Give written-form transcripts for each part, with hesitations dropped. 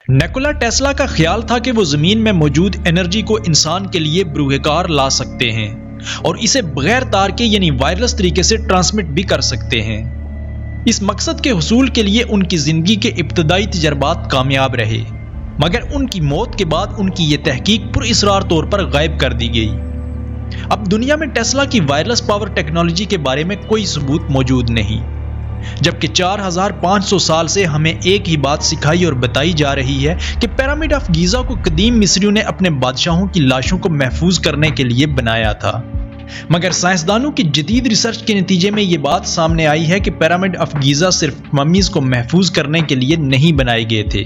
نیکولا Tesla کا خیال تھا کہ وہ زمین میں موجود انرجی کو انسان کے لیے بروئے کار لا سکتے ہیں اور اسے بغیر تار کے یعنی وائرلیس طریقے سے ٹرانسمٹ بھی کر سکتے ہیں۔ اس مقصد کے حصول کے لیے ان کی زندگی کے ابتدائی تجربات کامیاب رہے، مگر ان کی موت کے بعد ان کی یہ تحقیق پر اصرار طور پر غائب کر دی گئی۔ اب دنیا میں ٹیسلا کی وائرلیس پاور ٹیکنالوجی کے بارے میں کوئی ثبوت موجود نہیں، جبکہ 4500 سال سے ہمیں ایک ہی بات سکھائی اور بتائی جا رہی ہے کہ پیرامڈ آف گیزا کو قدیم مصریوں نے اپنے بادشاہوں کی لاشوں کو محفوظ کرنے کے لیے بنایا تھا۔ مگر سائنسدانوں کی جدید ریسرچ کے نتیجے میں یہ بات سامنے آئی ہے کہ پیرامڈ آف گیزا صرف ممیز کو محفوظ کرنے کے لیے نہیں بنائے گئے تھے،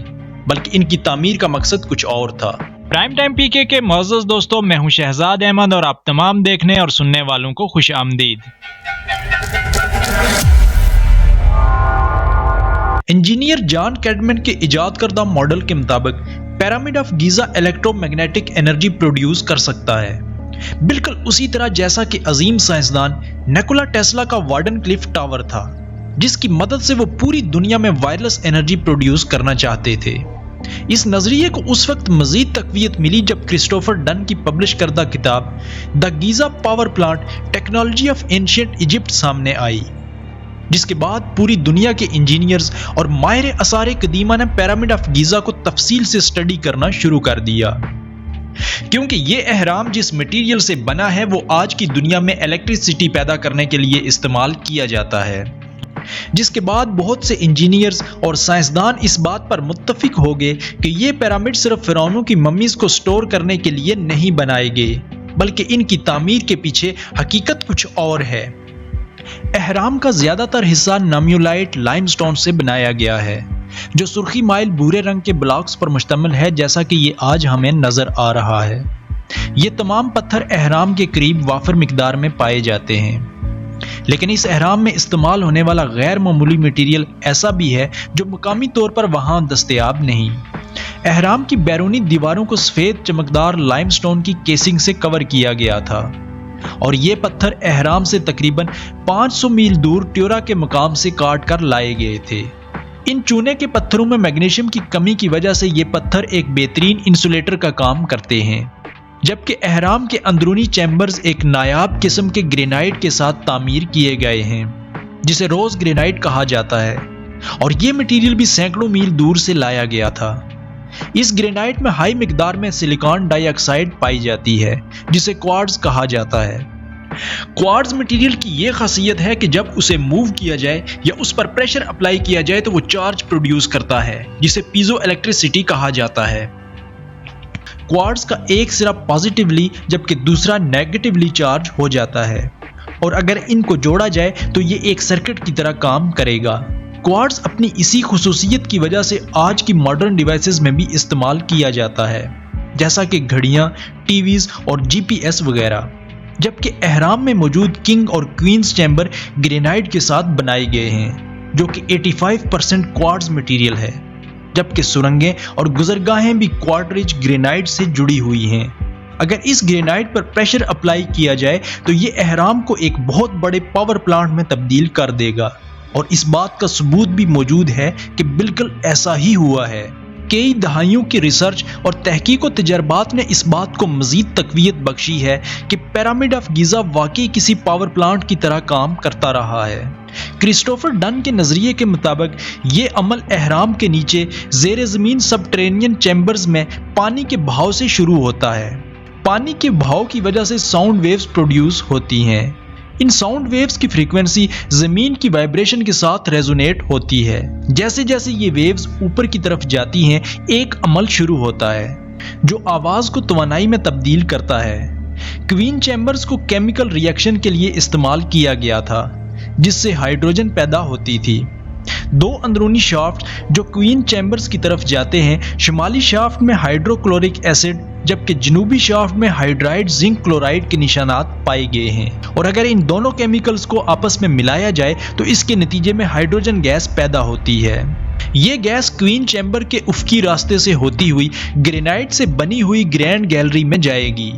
بلکہ ان کی تعمیر کا مقصد کچھ اور تھا۔ پرائم ٹائم پی کے معزز دوستوں، میں ہوں شہزاد احمد اور آپ تمام دیکھنے اور سننے والوں کو خوش آمدید۔ انجینئر جان کیڈمن کے ایجاد کردہ ماڈل کے مطابق pyramid of Giza electromagnetic energy produce کر سکتا ہے، بالکل اسی طرح جیسا کہ عظیم سائنسدان نیکولا ٹیسلا کا وارڈن کلف ٹاور تھا، جس کی مدد سے وہ پوری دنیا میں وائرلیس انرجی پروڈیوس کرنا چاہتے تھے۔ اس نظریے کو اس وقت مزید تقویت ملی جب کرسٹوفر ڈن کی پبلش کردہ کتاب the Giza power plant technology of ancient Egypt سامنے آئی، جس کے بعد پوری دنیا کے انجینئرز اور ماہر آثار قدیمہ نے پیرامڈ آف گیزا کو تفصیل سے اسٹڈی کرنا شروع کر دیا، کیونکہ یہ اہرام جس مٹیریل سے بنا ہے وہ آج کی دنیا میں الیکٹریسٹی پیدا کرنے کے لیے استعمال کیا جاتا ہے۔ جس کے بعد بہت سے انجینئرز اور سائنسدان اس بات پر متفق ہو گئے کہ یہ پیرامڈ صرف فرعونوں کی ممیز کو سٹور کرنے کے لیے نہیں بنائے گئے، بلکہ ان کی تعمیر کے پیچھے حقیقت کچھ اور ہے۔ اہرام کا زیادہ تر حصہ نامیولائٹ لائم سٹون سے بنایا گیا ہے، جو سرخی مائل بھورے رنگ کے بلاکس پر مشتمل ہے، جیسا کہ یہ آج ہمیں نظر آ رہا ہے۔ یہ تمام پتھر اہرام کے قریب وافر مقدار میں پائے جاتے ہیں، لیکن اس اہرام میں استعمال ہونے والا غیر معمولی مٹیریل ایسا بھی ہے جو مقامی طور پر وہاں دستیاب نہیں۔ اہرام کی بیرونی دیواروں کو سفید چمکدار لائم سٹون کی کیسنگ سے کور کیا گیا تھا، اور یہ پتھر اہرام سے تقریباً 500 میل دور ٹیورا کے مقام سے کاٹ کر لائے گئے تھے۔ ان چونے کے پتھروں میں میگنیشیم کی کمی کی وجہ سے یہ پتھر ایک بہترین انسولیٹر کا کام کرتے ہیں، جبکہ اہرام کے اندرونی چیمبرز ایک نایاب قسم کے گرینائٹ کے ساتھ تعمیر کیے گئے ہیں، جسے روز گرینائٹ کہا جاتا ہے، اور یہ مٹیریل بھی سینکڑوں میل دور سے لایا گیا تھا۔ اس گرینائٹ میں ہائی مقدار میں سلیکان ڈائی آکسائڈ پائی جاتی ہے، جسے کوارٹز کہا جاتا ہے۔ کوارٹز مٹیریل کی یہ خاصیت ہے کہ جب اسے موو کیا جائے یا اس پر پریشر اپلائی کیا جائے تو وہ چارج پروڈیوس کرتا ہے، جسے پیزو الیکٹریسٹی کہا جاتا ہے۔ کوارٹز کا ایک سرا پازیٹیولی جبکہ دوسرا نیگیٹیولی چارج ہو جاتا ہے، اور اگر ان کو جوڑا جائے تو یہ ایک سرکٹ کی طرح کام کرے گا۔ کوارٹز اپنی اسی خصوصیت کی وجہ سے آج کی ماڈرن ڈیوائسز میں بھی استعمال کیا جاتا ہے، جیسا کہ گھڑیاں، ٹی ویز اور جی پی ایس وغیرہ، جبکہ اہرام میں موجود کنگ اور کوئنز چیمبر گرینائٹ کے ساتھ بنائے گئے ہیں، جو کہ 85% کوارٹز مٹیریل ہے، جبکہ سرنگیں اور گزرگاہیں بھی کوارٹرج گرینائٹ سے جڑی ہوئی ہیں۔ اگر اس گرینائٹ پر پریشر اپلائی کیا جائے تو یہ اہرام کو ایک بہت بڑے پاور پلانٹ میں تبدیل کر دے گا، اور اس بات کا ثبوت بھی موجود ہے کہ بالکل ایسا ہی ہوا ہے۔ کئی دہائیوں کی ریسرچ اور تحقیق و تجربات نے اس بات کو مزید تقویت بخشی ہے کہ پیرامڈ آف گیزا واقعی کسی پاور پلانٹ کی طرح کام کرتا رہا ہے۔ کرسٹوفر ڈن کے نظریے کے مطابق یہ عمل اہرام کے نیچے زیر زمین سبٹرینین چیمبرز میں پانی کے بہاؤ سے شروع ہوتا ہے۔ پانی کے بہاؤ کی وجہ سے ساؤنڈ ویوز پروڈیوس ہوتی ہیں۔ ان ساؤنڈ ویوز کی فریکوینسی زمین کی وائبریشن کے ساتھ ریزونیٹ ہوتی ہے۔ جیسے جیسے یہ ویوز اوپر کی طرف جاتی ہیں، ایک عمل شروع ہوتا ہے جو آواز کو توانائی میں تبدیل کرتا ہے۔ کوئن چیمبرز کو کیمیکل ری ایکشن کے لیے استعمال کیا گیا تھا، جس سے ہائیڈروجن پیدا ہوتی تھی۔ دو اندرونی شافٹ جو کوئن چیمبرز کی طرف جاتے ہیں، شمالی شافٹ میں ہائیڈرو کلورک ایسڈ جبکہ جنوبی شافٹ میں ہائیڈرائڈ زنک کلورائڈ کے نشانات پائے گئے ہیں، اور اگر ان دونوں کیمیکلز کو آپس میں ملایا جائے تو اس کے نتیجے میں ہائیڈروجن گیس پیدا ہوتی ہے۔ یہ گیس کوئن چیمبر کے افقی راستے سے ہوتی ہوئی گرینائٹ سے بنی ہوئی گرینڈ گیلری میں جائے گی۔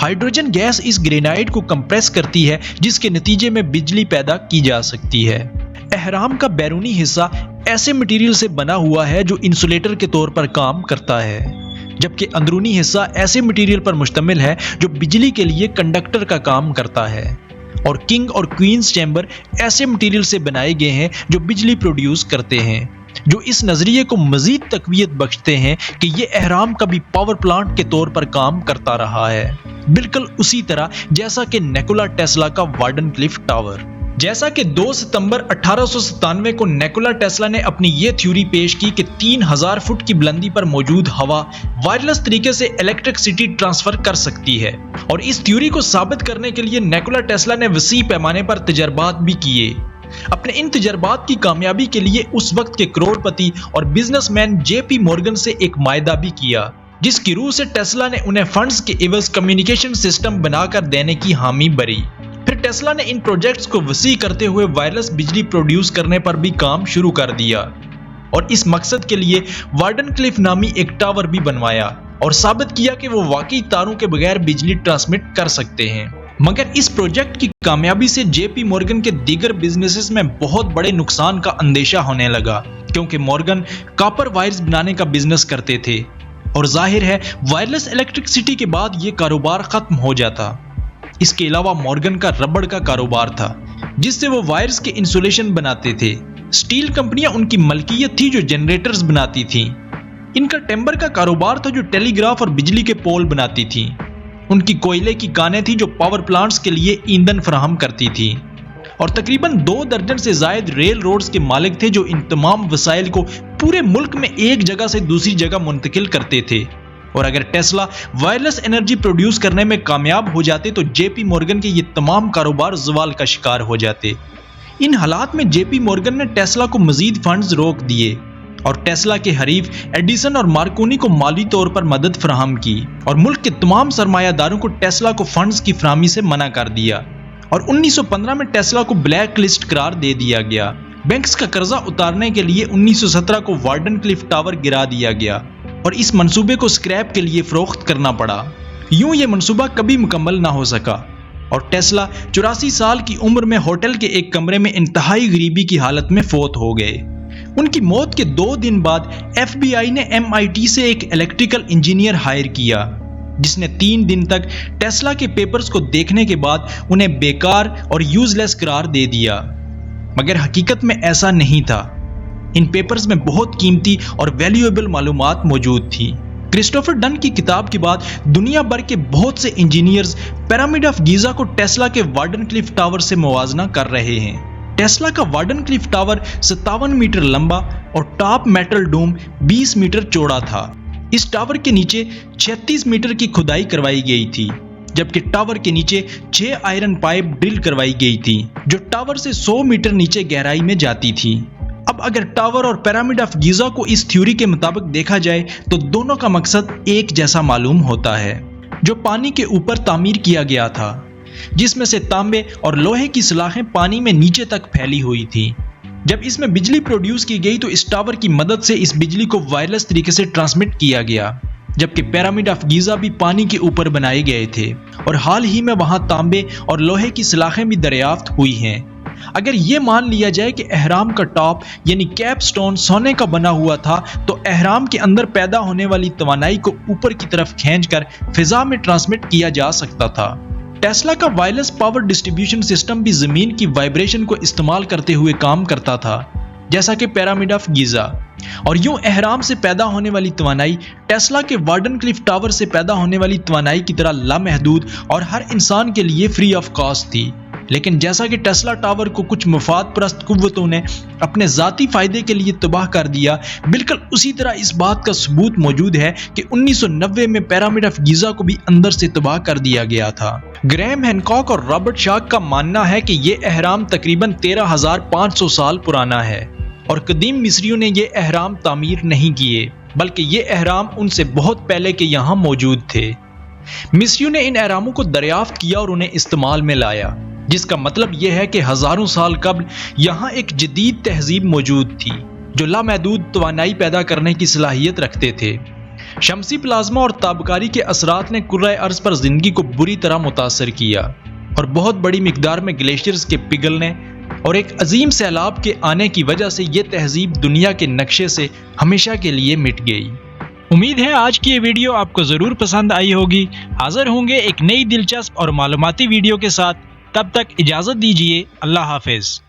ہائیڈروجن گیس اس گرینائٹ کو کمپریس کرتی ہے، جس کے نتیجے میں بجلی پیدا کی جا سکتی ہے۔ اہرام کا بیرونی حصہ ایسے مٹیریل سے بنا ہوا ہے جو انسولیٹر کے طور پر کام کرتا ہے، جبکہ اندرونی حصہ ایسے مٹیریل پر مشتمل ہے جو بجلی کے لیے کنڈکٹر کا کام کرتا ہے، اور کنگ اور کوئنز چیمبر ایسے مٹیریل سے بنائے گئے ہیں جو بجلی پروڈیوس کرتے ہیں، جو اس نظریے کو مزید تقویت بخشتے ہیں کہ یہ اہرام کبھی پاور پلانٹ کے طور پر کام کرتا رہا ہے، بالکل اسی طرح جیسا کہ نیکولا ٹیسلا کا وارڈن کلف ٹاور۔ جیسا کہ 2 ستمبر 1897 کو نیکولا ٹیسلا نے اپنی یہ تھیوری پیش کی کہ 3000 فٹ کی بلندی پر موجود ہوا وائرلیس طریقے سے الیکٹرکسٹی ٹرانسفر کر سکتی ہے، اور اس تھیوری کو ثابت کرنے کے لیے نیکولا ٹیسلا نے وسیع پیمانے پر تجربات بھی کیے۔ اپنے ان تجربات کی کامیابی کے لیے اس وقت کے کروڑ پتی اور بزنس مین جے پی مورگن سے ایک معاہدہ بھی کیا، جس کی روح سے ٹیسلا نے انہیں فنڈز کے عوض کمیونیکیشن سسٹم بنا کر دینے کی حامی بھری۔ پھر ٹیسلا نے ان پروجیکٹس کو وسیع کرتے ہوئے وائرلیس بجلی پروڈیوس کرنے پر بھی کام شروع کر دیا، اور اس مقصد کے لیے وارڈن کلف نامی ایک ٹاور بھی بنوایا اور ثابت کیا کہ وہ واقعی تاروں کے بغیر بجلی ٹرانسمٹ کر سکتے ہیں۔ مگر اس پروجیکٹ کی کامیابی سے جے پی مورگن کے دیگر بزنسز میں بہت بڑے نقصان کا اندیشہ ہونے لگا، کیونکہ مورگن کاپر وائرز بنانے کا بزنس کرتے تھے، اور ظاہر ہے وائرلیس الیکٹرکسٹی کے بعد یہ کاروبار ختم ہو جاتا۔ اس کے علاوہ مورگن کا ربڑ کا کاروبار تھا، جس سے وہ وائرز کے انسولیشن بناتے تھے۔ سٹیل کمپنیاں ان کی ملکیت تھی جو جنریٹرز بناتی تھیں۔ ان کا ٹمبر کا کاروبار تھا جو ٹیلی گراف اور بجلی کے پول بناتی تھیں۔ ان کی کوئلے کی کانیں تھیں جو پاور پلانٹس کے لیے ایندھن فراہم کرتی تھی، اور تقریباً 2 درجن سے زائد ریل روڈز کے مالک تھے جو ان تمام وسائل کو پورے ملک میں ایک جگہ سے دوسری جگہ منتقل کرتے تھے۔ اور اگر ٹیسلا وائرلیس انرجی پروڈیوس کرنے میں کامیاب ہو جاتے تو جے پی مورگن کے یہ تمام کاروبار زوال کا شکار ہو جاتے۔ ان حالات میں جے پی مورگن نے ٹیسلا کو مزید فنڈز روک دیے، اور ٹیسلا کے حریف ایڈیسن اور مارکونی کو مالی طور پر مدد فراہم کی، اور ملک کے تمام سرمایہ داروں کو ٹیسلا کو فنڈز کی فراہمی سے منع کر دیا، اور 1915 میں ٹیسلا کو بلیک لسٹ قرار دے دیا گیا۔ بینکس کا قرضہ اتارنے کے لیے 1917 کو وارڈن کلف ٹاور گرا دیا گیا، اور اس منصوبے کو سکریپ کے لیے فروخت کرنا پڑا۔ یوں یہ منصوبہ کبھی مکمل نہ ہو سکا، اور ٹیسلا 84 سال کی عمر میں ہوٹل کے ایک کمرے میں انتہائی غریبی کی حالت میں فوت ہو گئے۔ ان کی موت کے 2 دن بعد ایف بی آئی نے MIT سے ایک الیکٹریکل انجینئر ہائر کیا، جس نے 3 دن تک ٹیسلا کے پیپرز کو دیکھنے کے بعد انہیں بیکار اور یوز لیس قرار دے دیا، مگر حقیقت میں ایسا نہیں تھا۔ ان پیپرز میں بہت قیمتی اور ویلیویبل معلومات موجود تھی۔ کرسٹوفر ڈن کی کتاب کے بعد دنیا بھر کے بہت سے انجینئرز پیرامڈ آف گیزا کو ٹیسلا کے وارڈن کلف ٹاور سے موازنہ کر رہے ہیں۔ ٹیسلا کا وارڈن کلف ٹاور 57 میٹر لمبا اور ٹاپ میٹل ڈوم 20 میٹر چوڑا تھا۔ اس ٹاور کے نیچے 36 میٹر کی کھدائی کروائی گئی تھی، جبکہ ٹاور کے نیچے 6 آئرن پائپ ڈرل کروائی گئی تھی جو ٹاور سے 100 میٹر نیچے گہرائی میں جاتی تھی۔ اب اگر ٹاور اور پیرامڈ آف گیزا کو اس تھیوری کے مطابق دیکھا جائے تو دونوں کا مقصد ایک جیسا معلوم ہوتا ہے، جو پانی کے اوپر تعمیر کیا گیا تھا، جس میں سے تانبے اور لوہے کی سلاخیں پانی میں نیچے تک پھیلی ہوئی تھیں۔ جب اس میں بجلی پروڈیوس کی گئی تو اس ٹاور کی مدد سے اس بجلی کو وائرلیس طریقے سے ٹرانسمٹ کیا گیا، جبکہ پیرامڈ آف گیزا بھی پانی کے اوپر بنائے گئے تھے، اور حال ہی میں وہاں تانبے اور لوہے کی سلاخیں بھی دریافت ہوئی ہیں۔ اگر یہ مان لیا جائے کہ اہرام کا ٹاپ یعنی کیپ سٹون سونے کا بنا ہوا تھا، تو اہرام کے اندر پیدا ہونے والی توانائی کو اوپر کی طرف کھینچ کر فضا میں ٹرانسمٹ کیا جا سکتا تھا۔ ٹیسلا کا وائرلیس پاور ڈسٹریبیوشن سسٹم بھی زمین کی وائبریشن کو استعمال کرتے ہوئے کام کرتا تھا، جیسا کہ پیرامڈ آف گیزا، اور یوں اہرام سے پیدا ہونے والی توانائی ٹیسلا کے وارڈن کلف ٹاور سے پیدا ہونے والی توانائی کی طرح لامحدود اور ہر انسان کے لیے فری آف کاسٹ تھی۔ لیکن جیسا کہ ٹیسلا ٹاور کو کچھ مفاد پرست قوتوں نے اپنے ذاتی فائدے کے لیے تباہ کر دیا، بالکل اسی طرح اس بات کا ثبوت موجود ہے کہ 1990 میں پیرامڈ آف گیزا کو بھی اندر سے تباہ کر دیا گیا تھا۔ گرہم ہینکاک اور رابرٹ شاک کا ماننا ہے کہ یہ اہرام تقریباً 13,500 سال پرانا ہے، اور قدیم مصریوں نے یہ اہرام تعمیر نہیں کیے، بلکہ یہ اہرام ان سے بہت پہلے کے یہاں موجود تھے۔ مصریوں نے ان اہراموں کو دریافت کیا اور انہیں استعمال میں لایا، جس کا مطلب یہ ہے کہ ہزاروں سال قبل یہاں ایک جدید تہذیب موجود تھی جو لامحدود توانائی پیدا کرنے کی صلاحیت رکھتے تھے۔ شمسی پلازما اور تابکاری کے اثرات نے کرۂ ارض پر زندگی کو بری طرح متاثر کیا، اور بہت بڑی مقدار میں گلیشیئرز کے پگھلنے، اور ایک عظیم سیلاب کے آنے کی وجہ سے یہ تہذیب دنیا کے نقشے سے ہمیشہ کے لیے مٹ گئی۔ امید ہے آج کی یہ ویڈیو آپ کو ضرور پسند آئی ہوگی۔ حاضر ہوں گے ایک نئی دلچسپ اور معلوماتی ویڈیو کے ساتھ، تب تک اجازت دیجیے۔ اللہ حافظ۔